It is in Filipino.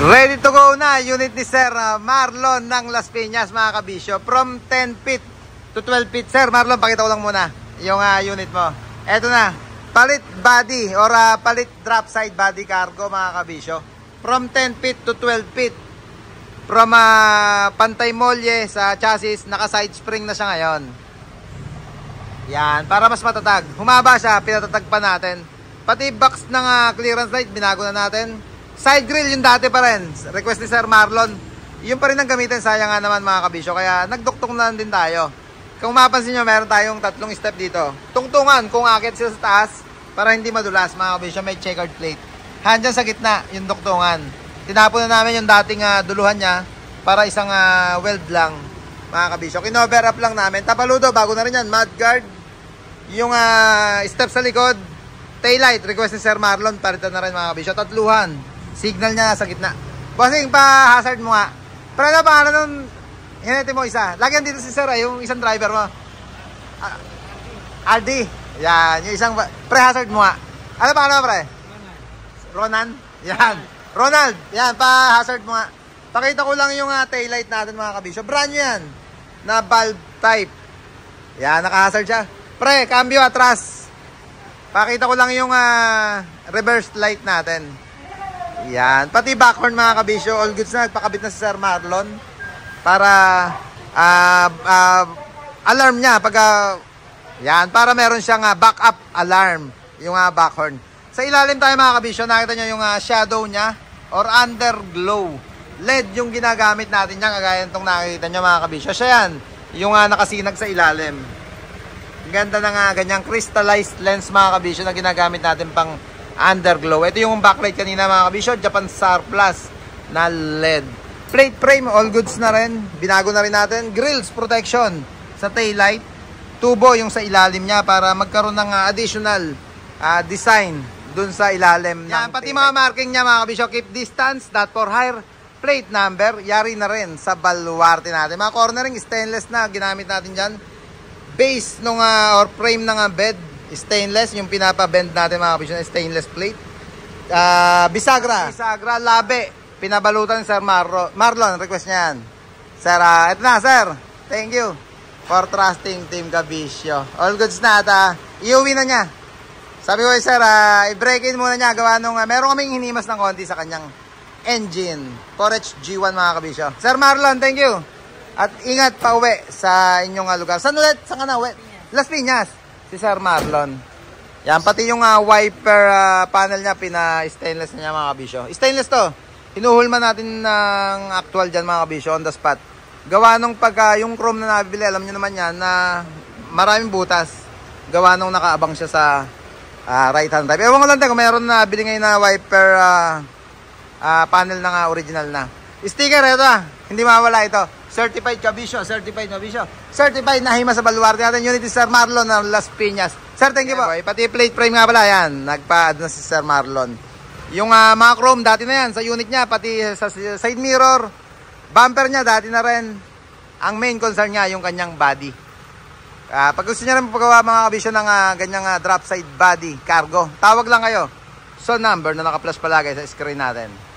Ready to go na unit ni Sir Marlon ng Las Piñas mga kabisyo. From 10 feet to 12 feet. Sir Marlon, pakita ko lang muna yung unit mo. Eto na, palit body or palit drop side body cargo mga kabisyo. From 10 feet to 12 feet. From pantay molye sa chassis, naka side spring na siya ngayon. Yan, para mas matatag. Humaba siya, pinatatag pa natin. Pati box ng clearance light, binago na natin. Side grill yung dati pa rin. Request ni Sir Marlon. Yung pa rin ang gamitin. Sayang nga naman mga kabisyo. Kaya nagduktong na din tayo. Kung mapansin nyo, meron tayong tatlong step dito. Tungtungan kung akit sila sa taas para hindi madulas mga kabisyo. May checkered plate. Handyan sa gitna yung duktungan. Tinapon na namin yung dating duluhan niya para isang weld lang mga kabisyo. Kinover up lang namin. Tapaludo, bago na rin yan. Mudguard. Yung step sa likod. Taillight. Request ni Sir Marlon. Palitan na rin mga kabisyo. Tatluhan. Signal niya sa gitna. Bossing, pa-hazard mo nga. Pero ano pangalan nun? Hinete mo isa. Lagyan dito si Sir, yung isang driver mo. Aldi. Yan, yung isang... Pre-hazard mo nga. Ano pangalan mo, pre? Ronan. Yan. Ronald. Yan, pa-hazard mo nga. Pakita ko lang yung taillight natin mga kabisyo. Brand new yan. Na valve type. Yan, naka-hazard siya. Pre, cambio atras. Pakita ko lang yung reverse light natin. Yan. Pati backhorn mga kabisyo, all goods na. Nagpakabit na si Sir Marlon para alarm niya. Yan. Para meron siyang backup alarm. Yung backhorn. Sa ilalim tayo mga kabisyo, nakita nyo yung shadow niya or underglow. LED yung ginagamit natin niya. Kagaya itong nakikita nyo mga kabisyo. Siya yan. Yung nakasinag sa ilalim. Ganda ng ganyang crystallized lens mga kabisyo na ginagamit natin pang underglow. Ito yung backlight kanina mga kabisyo, Japan Star Plus na LED. Plate frame, all goods na rin. Binago na rin natin. Grills protection sa taillight. Tubo yung sa ilalim niya para magkaroon ng additional design dun sa ilalim. Yan, pati mga marking niya mga kabisyo, keep distance, not for hire. Plate number, yari na rin sa baluarte natin. Mga cornering, stainless na ginamit natin dyan. Base nung or frame ng bed, stainless, yung pinapa-bend natin mga kabisyo, stainless plate. Bisagra, labe, pinabalutan ni Sir Marlon, request niya yan. Sir, ito na sir, thank you for trusting Team Kabisyo. All goods na at iuwi na niya. Sabi ko sir, i-break in muna niya, gawa nung meron kaming hinimas ng konti sa kanyang engine. 4H G1 mga kabisyo. Sir Marlon, thank you. At ingat pa uwi sa inyong lugar. Saan ulit? Saan ka na uwi? Las Piñas. Si Sir Marlon. Yan, pati yung wiper panel niya, pina-stainless niya mga kabisyo. Stainless to. Hinuhulman natin ng actual dyan mga kabisyo, on the spot. Gawa nung yung chrome na nabibili, alam nyo naman yan, na maraming butas. Gawa nung nakaabang siya sa right hand drive. Ewan ko lang kung mayroon na bili ngayon na wiper panel na original na. Sticker, ito hindi mawala ito. Certified Kabisyo, certified Kabisyo. Certified na hima sa baluarte natin. Unit Sir Marlon ng Las Piñas. Sir, thank you po. Pati plate frame nga pala yan. Nagpa-add na si Sir Marlon. Yung mga chrome, dati na yan sa unit niya. Pati sa side mirror, bumper niya, dati na rin. Ang main concern niya, yung kanyang body. Pag gusto niya rin pagawa mga kabisyo ng ganyang drop side body, cargo, tawag lang kayo. So number na naka-plus palagay sa screen natin.